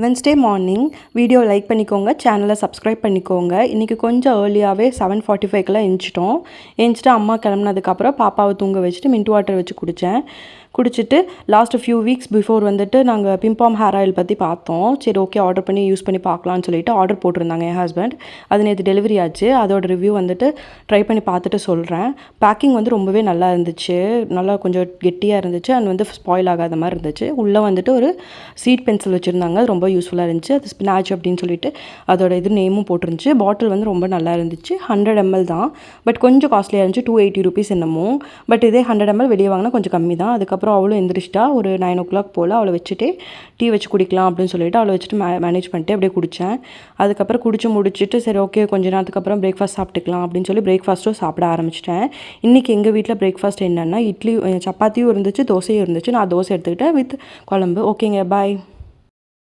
Wednesday morning video like பண்ணிக்கோங்க, சேனலை subscribe பண்ணிக்கோங்க. இன்றைக்கி கொஞ்சம் ஏர்லியாகவே 7:45க்கெலாம் எழுந்திச்சிட்டு அம்மா கிளம்புனதுக்கப்புறம் பாப்பாவை தூங்க வச்சுட்டு மின்ட் வாட்டர் வச்சு குடிச்சிட்டு லாஸ்ட் ஃபியூ வீக்ஸ் பிஃபோர் வந்துட்டு நாங்கள் பிம்பாம் ஹேர் ஆயில் பற்றி பார்த்தோம். சரி ஓகே ஆர்டர் பண்ணி யூஸ் பண்ணி பார்க்கலான்னு சொல்லிட்டு ஆர்டர் போட்டிருந்தாங்க என் ஹஸ்பண்ட். அது நேற்று டெலிவரி ஆச்சு. அதோட ரிவ்யூ வந்துட்டு ட்ரை பண்ணி பார்த்துட்டு சொல்கிறேன். பேக்கிங் வந்து ரொம்பவே நல்லா இருந்துச்சு, நல்லா கொஞ்சம் கெட்டியாக இருந்துச்சு அண்ட் வந்து ஸ்பாயில் ஆகாத மாதிரி இருந்துச்சு. உள்ளே வந்துட்டு ஒரு சீட் பென்சில் வச்சுருந்தாங்க, ரொம்ப யூஸ்ஃபுல்லாக இருந்துச்சு. அது ஸ்பினாச் அப்படின்னு சொல்லிட்டு அதோட நேமும் போட்டிருந்துச்சு. பாட்டில் வந்து ரொம்ப நல்லா இருந்துச்சு. 100 ml தான், பட் கொஞ்சம் காஸ்ட்லியாக இருந்துச்சு. 280 rupees என்னமோ. பட் இதே 100 ml வெளியே வாங்கினா கொஞ்சம் கம்மி தான். அதுக்கப்புறம் அவளும் எந்திரிச்சிட்டா. ஒரு 9 o'clock போல் அவளை வச்சுட்டு டீ வச்சு குடிக்கலாம் அப்படின்னு சொல்லிட்டு அவளை வச்சுட்டு மேனேஜ் பண்ணிட்டு அப்படியே குடித்தேன். அதுக்கப்புறம் குடிச்சு முடிச்சுட்டு சரி ஓகே கொஞ்ச நேரத்துக்கு அப்புறம் பிரேக்ஃபாஸ்ட் சாப்பிட்டுக்கலாம் அப்படின்னு சொல்லி பிரேக்ஃபாஸ்ட்டும் சாப்பிட ஆரம்பிச்சிட்டேன். இன்றைக்கி எங்கள் வீட்டில் பிரேக்ஃபாஸ்ட் என்னென்னா இட்லி, சப்பாத்தியும் இருந்துச்சு, தோசையும் இருந்துச்சு. நான் தோசை எடுத்துக்கிட்டேன் வித் குழம்பு. ஓகேங்க, பாய்.